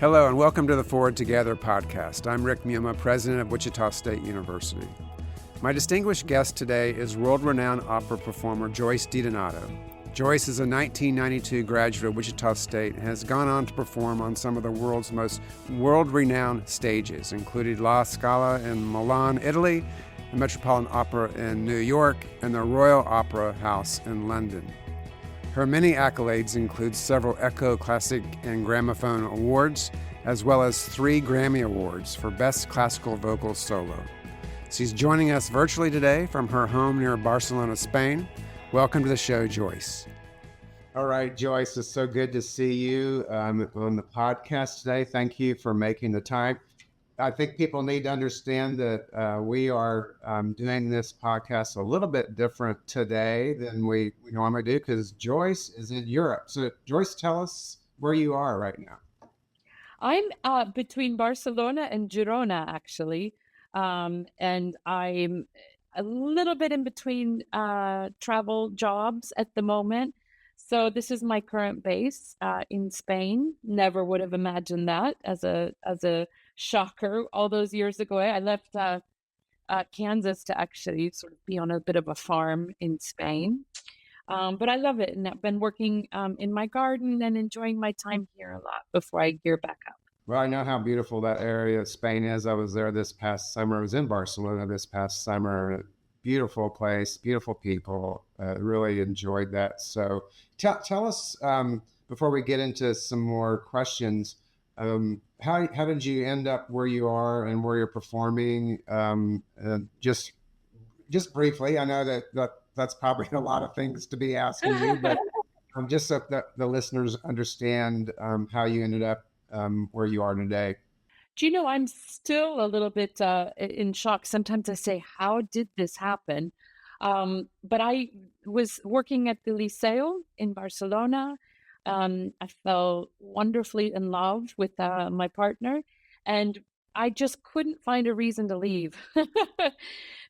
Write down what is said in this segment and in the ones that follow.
Hello and welcome to the Forward Together podcast. I'm Rick Muma, president of Wichita State University. My distinguished guest today is world-renowned opera performer Joyce DiDonato. Joyce is a 1992 graduate of Wichita State and has gone on to perform on some of the world's most world-renowned stages, including La Scala in Milan, Italy, the Metropolitan Opera in New York, and the Royal Opera House in London. Her many accolades include several Echo Classic and Gramophone Awards, as well as 3 Grammy Awards for Best Classical Vocal Solo. She's joining us virtually today from her home near Barcelona, Spain. Welcome to the show, Joyce. All right, Joyce, it's so good to see you on the podcast today. Thank you for making the time. I think people need to understand that we are doing this podcast a little bit different today than we normally do because Joyce is in Europe. So, Joyce, tell us where you are right now. I'm between Barcelona and Girona, actually, and I'm a little bit in between travel jobs at the moment. So this is my current base in Spain. Never would have imagined that as a shocker all those years ago. I left Kansas to actually sort of be on a bit of a farm in Spain. But I love it, and I've been working in my garden and enjoying my time here a lot before I gear back up. Well, I know how beautiful that area of Spain is. I was there this past summer. I was in Barcelona this past summer. Beautiful place, beautiful people. Really enjoyed that. So tell us, before we get into some more questions, how did you end up where you are and where you're performing? Just briefly, I know that's probably a lot of things to be asking you, but just so that the listeners understand how you ended up where you are today. Do you know, I'm still a little bit in shock. Sometimes I say, how did this happen? But I was working at the Liceo in Barcelona. I fell wonderfully in love with my partner, and I just couldn't find a reason to leave.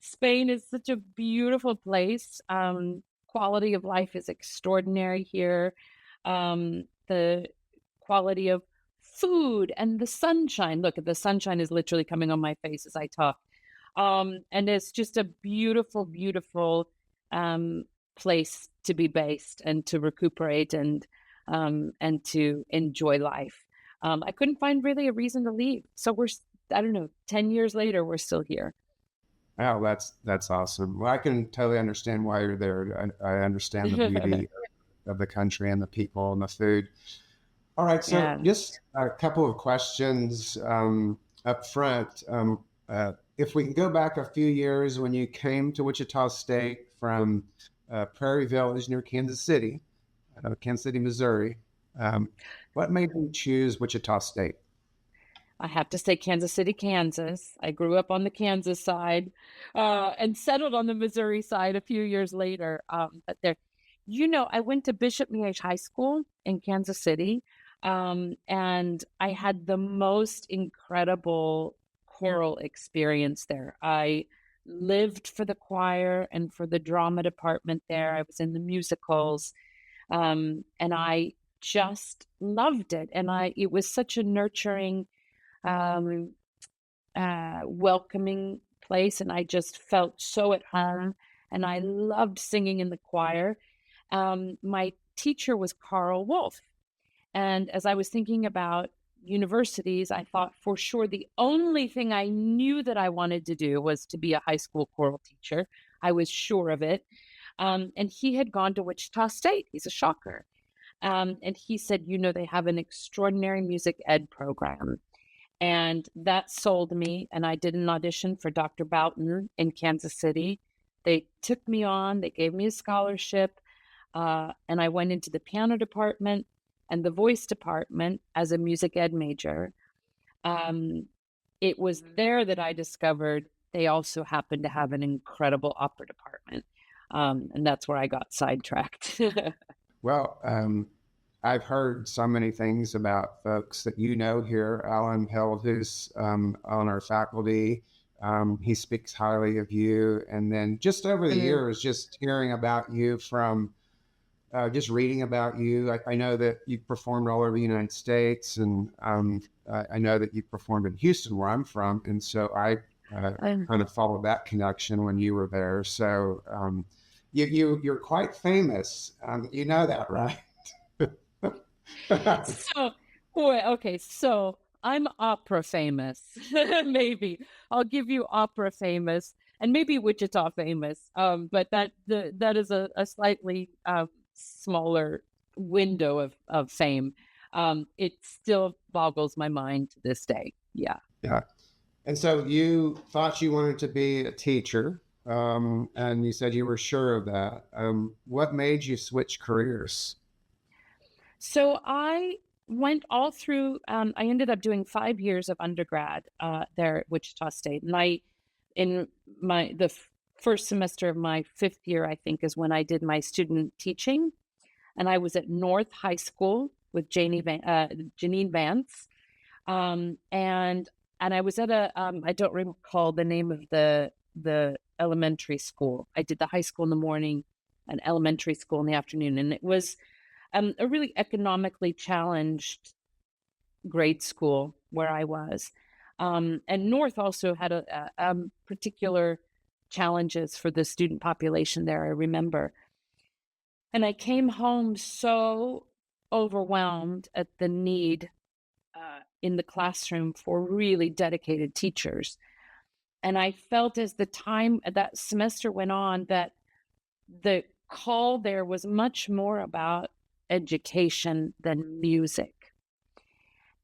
Spain is such a beautiful place. Quality of life is extraordinary here. The quality of food and the sunshine. Look, the sunshine is literally coming on my face as I talk. And it's just a beautiful, beautiful place to be based and to recuperate and to enjoy life. I couldn't find really a reason to leave. So I don't know, 10 years later, we're still here. Oh, that's awesome. Well, I can totally understand why you're there. I understand the beauty of the country and the people and the food. All right, so just a couple of questions up front. If we can go back a few years when you came to Wichita State from Prairie Village near Kansas City, Missouri, what made you choose Wichita State? I have to say Kansas City, Kansas. I grew up on the Kansas side and settled on the Missouri side a few years later. But I went to Bishop Miege High School in Kansas City. And I had the most incredible choral experience there. I lived for the choir and for the drama department there. I was in the musicals, and I just loved it. And it was such a nurturing, welcoming place. And I just felt so at home, and I loved singing in the choir. My teacher was Carl Wolf. And as I was thinking about universities, I thought for sure the only thing I knew that I wanted to do was to be a high school choral teacher. I was sure of it. And he had gone to Wichita State. He's a shocker. And he said, they have an extraordinary music ed program. And that sold me. And I did an audition for Dr. Boughton in Kansas City. They took me on. They gave me a scholarship. And I went into the piano department and the voice department as a music ed major. It was there that I discovered they also happened to have an incredible opera department. And that's where I got sidetracked. Well, I've heard so many things about folks that here. Alan Held, who's on our faculty, he speaks highly of you. And then just over the years, just hearing about you from just reading about you. I know that you've performed all over the United States, and I know that you've performed in Houston, where I'm from, and so I Um, kind of followed that connection when you were there. So you're quite famous. You know that, right? so, boy, okay, so I'm opera famous. Maybe I'll give you opera famous, and maybe Wichita famous. But that is a slightly smaller window of fame. It still boggles my mind to this day. Yeah. Yeah. And so you thought you wanted to be a teacher, and you said you were sure of that. What made you switch careers? So I went all through. I ended up doing 5 years of undergrad there at Wichita State, and in first semester of my fifth year, I think, is when I did my student teaching, and I was at North High School with Janine Vance, and I was at I don't recall the name of the elementary school. I did the high school in the morning, and elementary school in the afternoon, and it was a really economically challenged grade school where I was. And North also had particular challenges for the student population there, I remember. And I came home so overwhelmed at the need in the classroom for really dedicated teachers. And I felt as the time that semester went on that the call there was much more about education than music.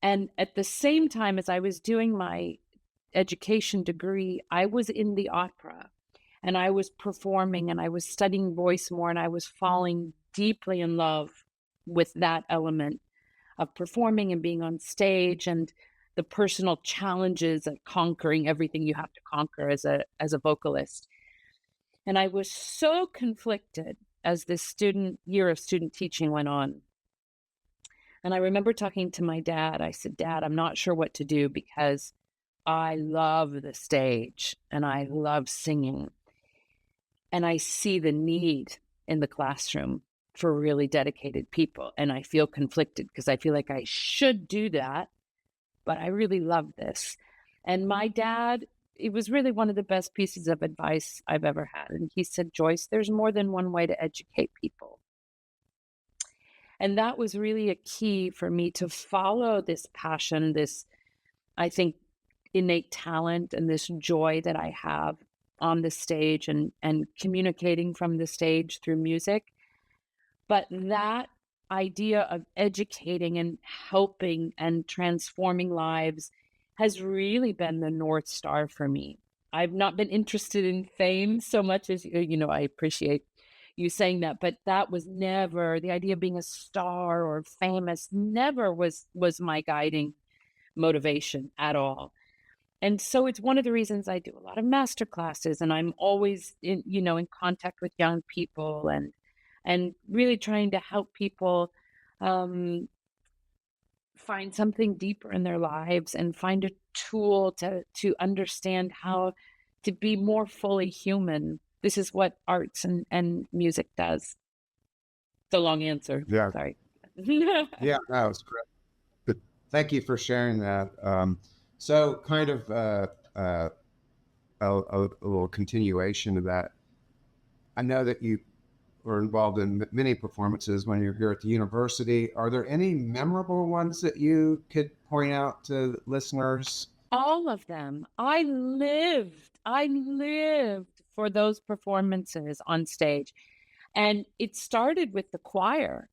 And at the same time as I was doing my education degree, I was in the opera and I was performing and I was studying voice more and I was falling deeply in love with that element of performing and being on stage and the personal challenges of conquering everything you have to conquer as a vocalist. And I was so conflicted as this year of student teaching went on. And I remember talking to my dad. I said, Dad, I'm not sure what to do because I love the stage and I love singing. And I see the need in the classroom for really dedicated people. And I feel conflicted because I feel like I should do that, but I really love this. And my dad, it was really one of the best pieces of advice I've ever had. And he said, Joyce, there's more than one way to educate people. And that was really a key for me to follow this passion, this, I think, innate talent and this joy that I have on the stage and communicating from the stage through music. But that idea of educating and helping and transforming lives has really been the North Star for me. I've not been interested in fame so much as, I appreciate you saying that, but that was never the idea of being a star or famous, never was my guiding motivation at all. And so it's one of the reasons I do a lot of master classes and I'm always in contact with young people and really trying to help people um, find something deeper in their lives and find a tool to understand how to be more fully human. This is what arts and music does. It's a long answer. Yeah, Sorry. yeah, no, it's great. But thank you for sharing that. So, kind of a little continuation of that. I know that you were involved in many performances when you're here at the university. Are there any memorable ones that you could point out to listeners? All of them. I lived for those performances on stage. And it started with the choir.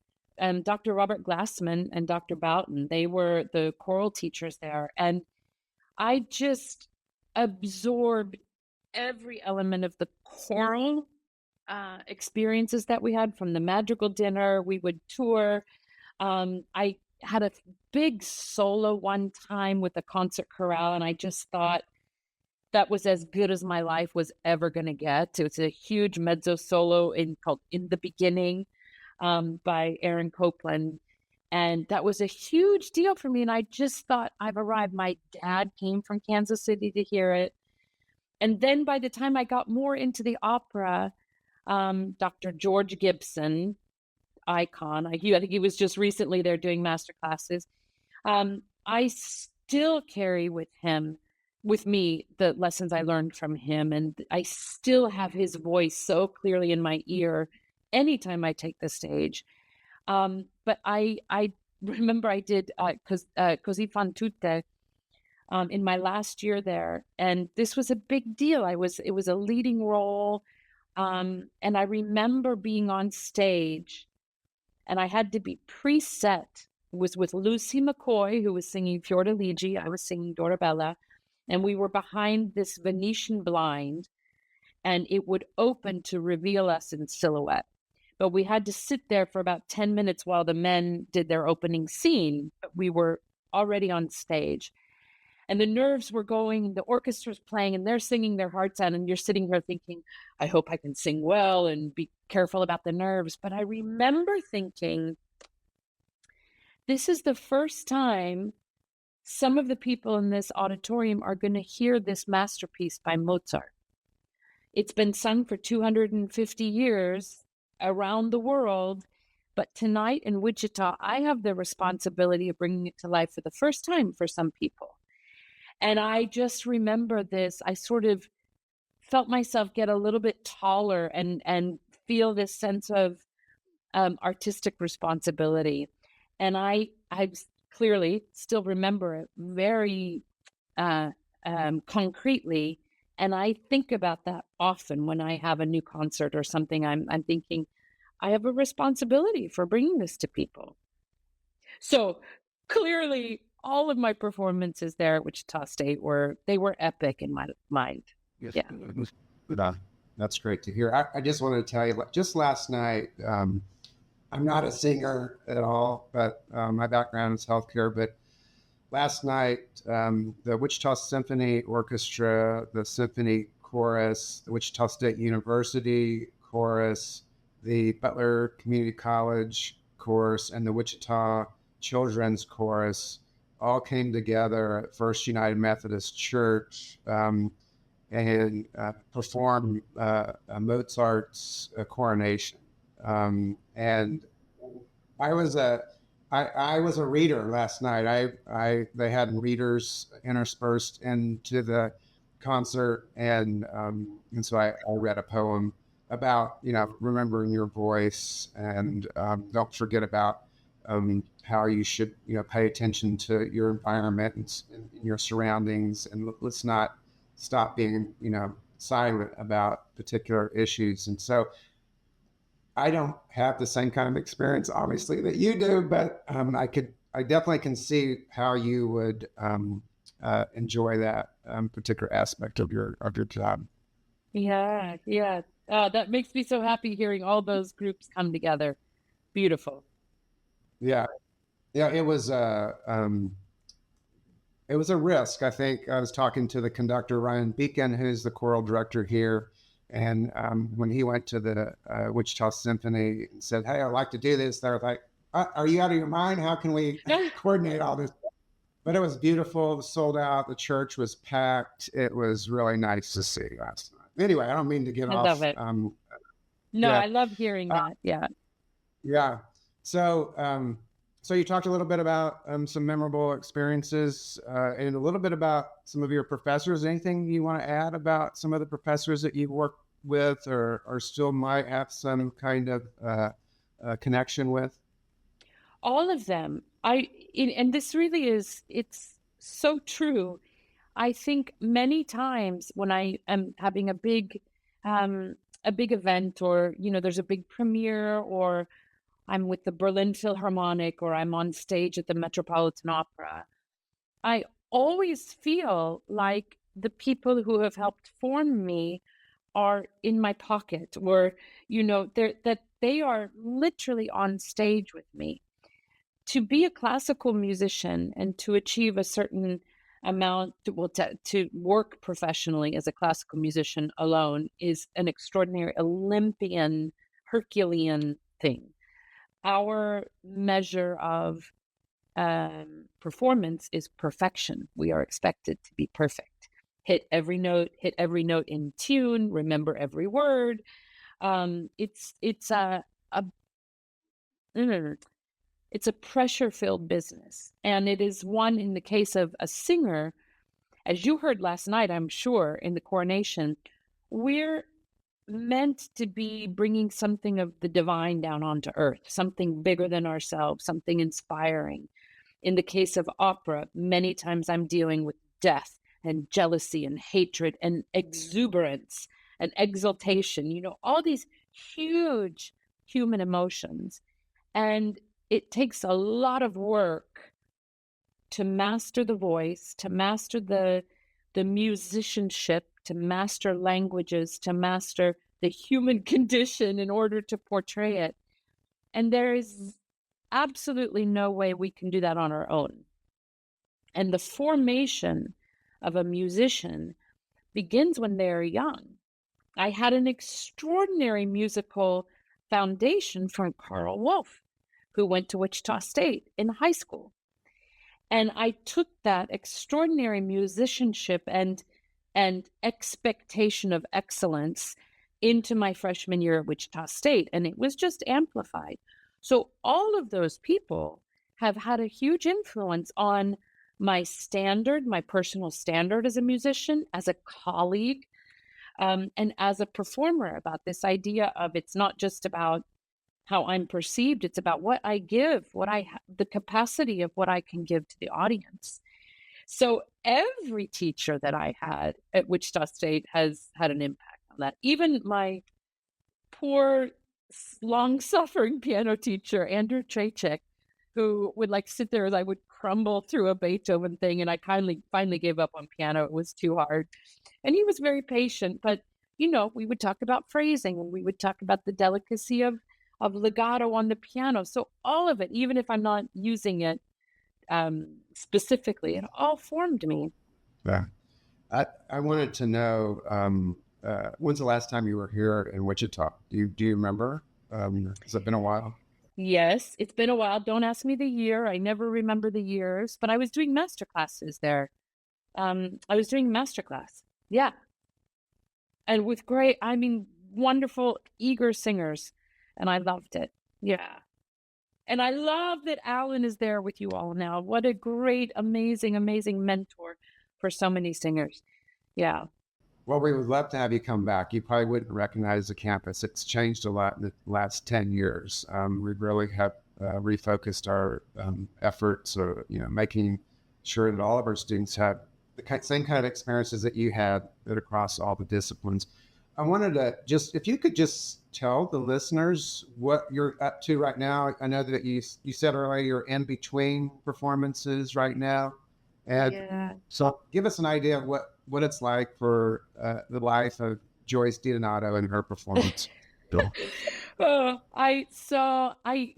Dr. Robert Glassman and Dr. Boughton, they were the choral teachers there. And I just absorbed every element of the choral experiences that we had from the madrigal dinner. We would tour. I had a big solo one time with a concert chorale, and I just thought that was as good as my life was ever going to get. It was a huge mezzo solo called "In the Beginning" by Aaron Copland. And that was a huge deal for me. And I just thought, I've arrived. My dad came from Kansas City to hear it. And then by the time I got more into the opera, Dr. George Gibson, icon. I think he was just recently there doing master classes. I still carry with me, the lessons I learned from him, and I still have his voice so clearly in my ear anytime I take the stage. But I remember I did Così fan tutte in my last year there, and this was a big deal. It was a leading role, and I remember being on stage, and I had to be preset. It was with Lucy McCoy, who was singing Fiordiligi. I was singing Dorabella, and we were behind this Venetian blind, and it would open to reveal us in silhouette. But we had to sit there for about 10 minutes while the men did their opening scene. But we were already on stage, and the nerves were going, the orchestra's playing, and they're singing their hearts out, and you're sitting here thinking, I hope I can sing well and be careful about the nerves. But I remember thinking, this is the first time some of the people in this auditorium are going to hear this masterpiece by Mozart. It's been sung for 250 years around the world, but tonight in Wichita, I have the responsibility of bringing it to life for the first time for some people. And I just remember this. I sort of felt myself get a little bit taller and feel this sense of artistic responsibility. And I clearly still remember it very concretely. And I think about that often when I have a new concert or something. I'm thinking, I have a responsibility for bringing this to people. So clearly, all of my performances there at Wichita State were epic in my mind. Yes. Yeah. That's great to hear. I just wanted to tell you, just last night, I'm not a singer at all, but my background is healthcare. But last night, the Wichita Symphony Orchestra, the Symphony Chorus, the Wichita State University Chorus, the Butler Community College Chorus, and the Wichita Children's Chorus all came together at First United Methodist Church and performed Mozart's Coronation. And I was a reader last night. They had readers interspersed into the concert, and so I read a poem about remembering your voice, and don't forget about how you should pay attention to your environment and your surroundings, and let's not stop being silent about particular issues. And so I don't have the same kind of experience, obviously, that you do, but I definitely can see how you would enjoy that particular aspect of your job. Yeah. That makes me so happy hearing all those groups come together. Beautiful. Yeah, it was a risk. I think I was talking to the conductor, Ryan Beacon, who's the choral director here. And when he went to the Wichita Symphony and said, hey, I'd like to do this, they were like, are you out of your mind? How can we coordinate all this? But it was beautiful. It was sold out. The church was packed. It was really nice to see last night. Anyway, I don't mean to get off. I love it. No, I love hearing that. Yeah. Yeah. So, so you talked a little bit about some memorable experiences and a little bit about some of your professors. Anything you want to add about some of the professors that you've worked with or still might have some kind of connection with? All of them. And this really it's so true. I think many times when I am having a big event, or there's a big premiere, or I'm with the Berlin Philharmonic, or I'm on stage at the Metropolitan Opera, I always feel like the people who have helped form me are in my pocket, or that they are literally on stage with me. To be a classical musician and to achieve a certain amount, to work professionally as a classical musician alone is an extraordinary Olympian, Herculean thing. Our measure of performance is perfection. We are expected to be perfect. Hit every note in tune, remember every word. It's a It's a pressure-filled business, and it is one in the case of a singer, as you heard last night, I'm sure, in the coronation, we're meant to be bringing something of the divine down onto earth, something bigger than ourselves, something inspiring. In the case of opera, many times I'm dealing with death and jealousy and hatred and exuberance and exultation, all these huge human emotions. And it takes a lot of work to master the voice, to master the musicianship, to master languages, to master the human condition in order to portray it. And there is absolutely no way we can do that on our own. And the formation of a musician begins when they're young. I had an extraordinary musical foundation from Carl Wolf, who went to Wichita State in high school. And I took that extraordinary musicianship and expectation of excellence into my freshman year at Wichita State, and it was just amplified. So all of those people have had a huge influence on my standard, my personal standard as a musician, as a colleague, and as a performer, about this idea of it's not just about how I'm perceived, it's about what I give, the capacity of what I can give to the audience. So every teacher that I had at Wichita State has had an impact on that. Even my poor, long-suffering piano teacher, Andrew Trachek, who would sit there as I would crumble through a Beethoven thing, and I finally gave up on piano. It was too hard. And he was very patient, but we would talk about phrasing, and we would talk about the delicacy of legato on the piano. So all of it, even if I'm not using it specifically, it all formed me. Yeah. I wanted to know, when's the last time you were here in Wichita? Do you remember? Has it been a while? Yes, it's been a while. Don't ask me the year. I never remember the years, but I was doing master classes there. I was doing masterclass. Yeah. And with wonderful, eager singers. And I loved it. Yeah. And I love that Alan is there with you all now. What a great, amazing, amazing mentor for so many singers. Yeah. Well, we would love to have you come back. You probably wouldn't recognize the campus. It's changed a lot in the last 10 years. We really have refocused our efforts, making sure that all of our students have the same kind of experiences that you had, that across all the disciplines. I wanted to if you could just tell the listeners what you're up to right now. I know that you said earlier you're in between performances right now. And yeah. So give us an idea of what it's like for the life of Joyce DiDonato and her performance. I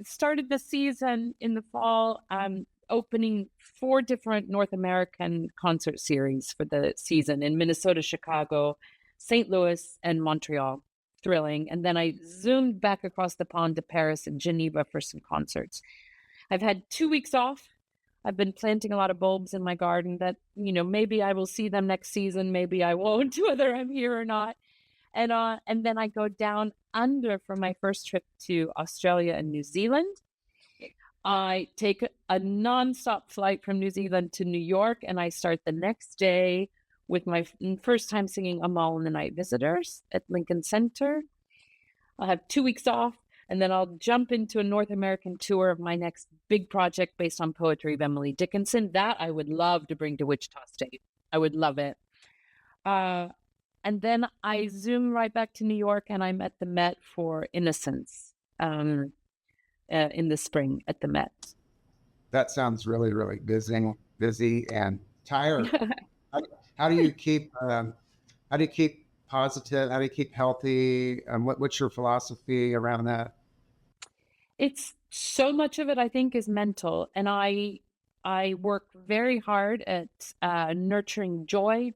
started the season in the fall, opening 4 different North American concert series for the season in Minnesota, Chicago, St. Louis, and Montreal. Thrilling. And then I zoomed back across the pond to Paris and Geneva for some concerts. I've had 2 weeks off. I've been planting a lot of bulbs in my garden that, maybe I will see them next season. Maybe I won't, whether I'm here or not. And then I go down under for my first trip to Australia and New Zealand. I take a nonstop flight from New Zealand to New York, and I start the next day with my first time singing Amal and the Night Visitors at Lincoln Center. I'll have 2 weeks off, and then I'll jump into a North American tour of my next big project based on poetry of Emily Dickinson. That I would love to bring to Wichita State. I would love it. And then I zoom right back to New York, and I'm at the Met for Innocence in the spring at the Met. That sounds really, really busy and tired. How do you keep positive? How do you keep healthy? What's your philosophy around that? It's so much of it, I think, is mental, and I work very hard at nurturing joy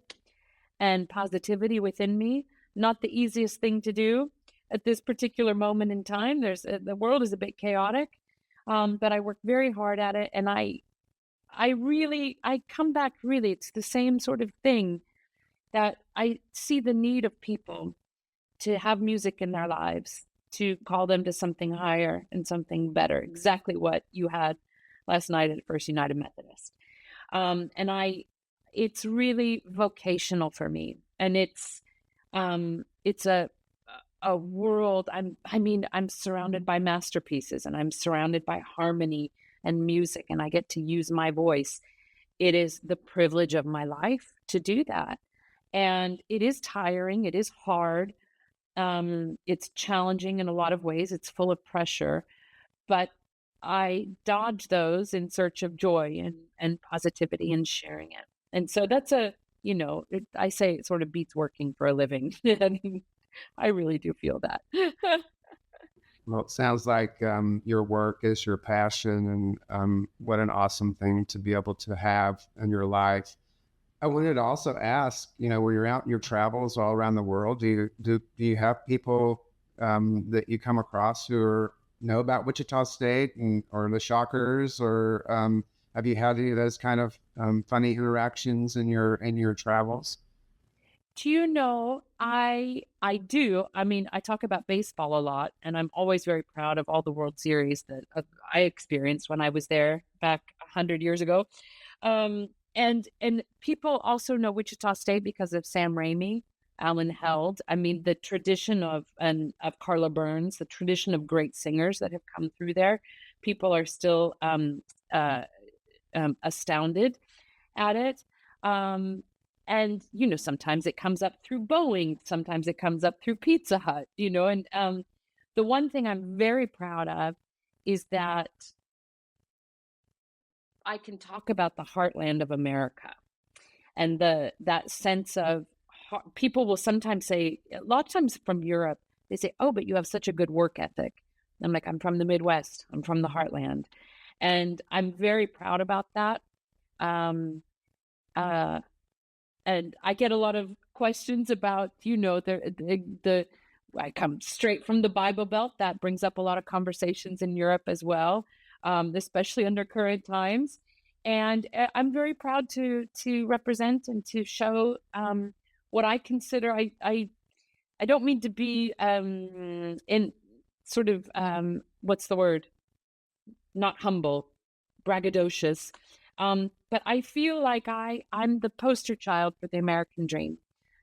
and positivity within me. Not the easiest thing to do at this particular moment in time. The world is a bit chaotic, but I work very hard at it, and I come back, really, it's the same sort of thing, that I see the need of people to have music in their lives, to call them to something higher and something better. Exactly what you had last night at First United Methodist. And it's really vocational for me, and it's a world. I'm surrounded by masterpieces, and I'm surrounded by harmony and music, and I get to use my voice. It is the privilege of my life to do that. And it is tiring, it is hard, it's challenging in a lot of ways, it's full of pressure, but I dodge those in search of joy and positivity and sharing it. And so that's I say it sort of beats working for a living. I mean, I really do feel that. Well, it sounds like your work is your passion, and what an awesome thing to be able to have in your life. I wanted to also ask, where you're out in your travels all around the world, do you have people that you come across who know about Wichita State or the Shockers, or have you had any of those kind of funny interactions in your travels? Do you know, I do. I mean, I talk about baseball a lot, and I'm always very proud of all the World Series that I experienced when I was there back 100 years ago. And people also know Wichita State because of Sam Raimi, Alan Held. I mean, the tradition of Carla Burns, the tradition of great singers that have come through there. People are still astounded at it. And sometimes it comes up through Boeing, sometimes it comes up through Pizza Hut, and the one thing I'm very proud of is that I can talk about the heartland of America, and that sense of people will sometimes say, a lot of times from Europe, they say, "Oh, but you have such a good work ethic." I'm like, "I'm from the Midwest, I'm from the heartland," and I'm very proud about that. um uh and I get a lot of questions about, the I come straight from the Bible Belt. That brings up a lot of conversations in Europe as well, especially under current times. And I'm very proud to represent and to show what I consider. I don't mean to be in sort of what's the word? Not humble, braggadocious. But I feel like I'm the poster child for the American dream.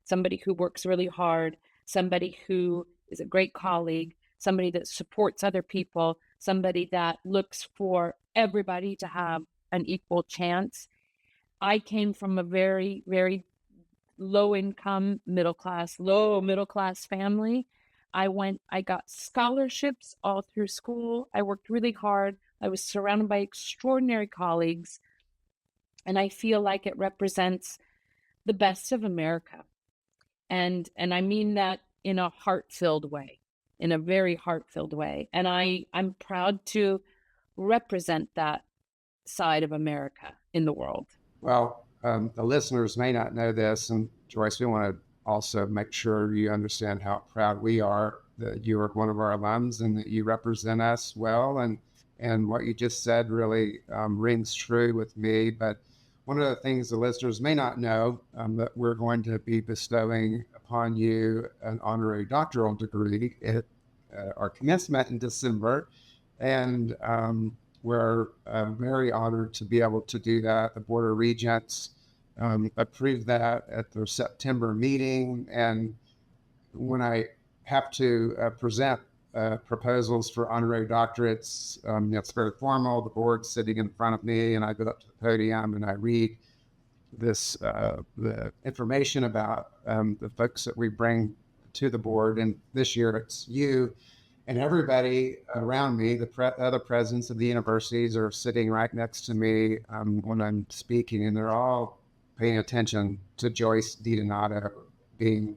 Somebody who works really hard, somebody who is a great colleague, somebody that supports other people, somebody that looks for everybody to have an equal chance. I came from a very, very low income, low middle class family. I got scholarships all through school. I worked really hard. I was surrounded by extraordinary colleagues. And I feel like it represents the best of America. And I mean that in a heart-filled way, in a very heart-filled way. And I'm proud to represent that side of America in the world. Well, the listeners may not know this, and Joyce, we want to also make sure you understand how proud we are that you are one of our alums and that you represent us well. And what you just said really rings true with me. But one of the things the listeners may not know, that we're going to be bestowing upon you an honorary doctoral degree at our commencement in December. And we're very honored to be able to do that. The Board of Regents approved that at their September meeting. And when I have to present proposals for honorary doctorates, it's very formal. The board's sitting in front of me, and I go up to the podium and I read the information about the folks that we bring to the board. And this year it's you. And everybody around me, the other presidents of the universities, are sitting right next to me when I'm speaking, and they're all paying attention to Joyce DiDonato being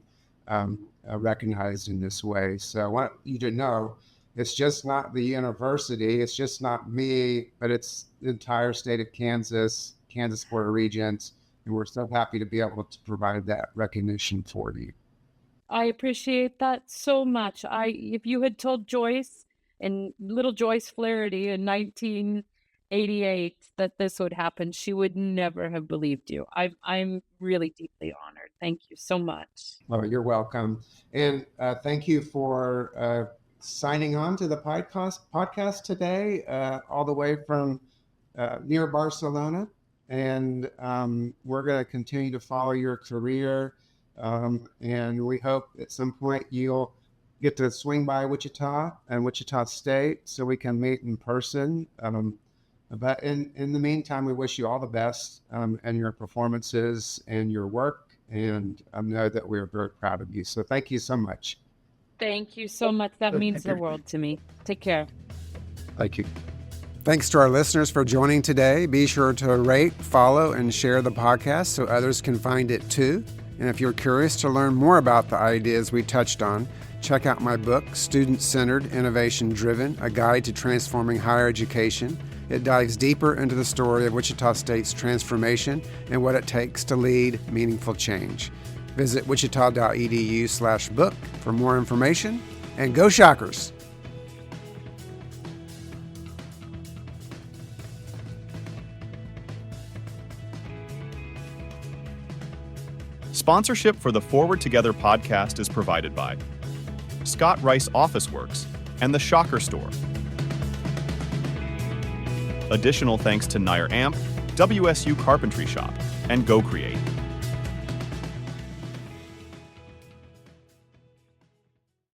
recognized in this way. So I want you to know, it's just not the university, it's just not me, but it's the entire state of Kansas Board of Regents, and we're so happy to be able to provide that recognition for you. I appreciate that so much. If you had told Joyce and little Joyce Flaherty in 1988 that this would happen, she would never have believed you. I'm really deeply honored. Thank you so much. Oh, you're welcome. And thank you for signing on to the podcast today, all the way from near Barcelona. And we're going to continue to follow your career. And we hope at some point you'll get to swing by Wichita and Wichita State so we can meet in person. But in the meantime, we wish you all the best in your performances and your work. And I know that we're very proud of you. So thank you so much. Thank you so much. That means the world to me. Take care. Thank you. Thanks to our listeners for joining today. Be sure to rate, follow, and share the podcast so others can find it too. And if you're curious to learn more about the ideas we touched on, check out my book, Student-Centered, Innovation-Driven, A Guide to Transforming Higher Education. It dives deeper into the story of Wichita State's transformation and what it takes to lead meaningful change. Visit wichita.edu/book for more information, and go Shockers! Sponsorship for the Forward Together podcast is provided by Scott Rice Office Works and the Shocker Store. Additional thanks to Nair Amp, WSU Carpentry Shop, and Go Create.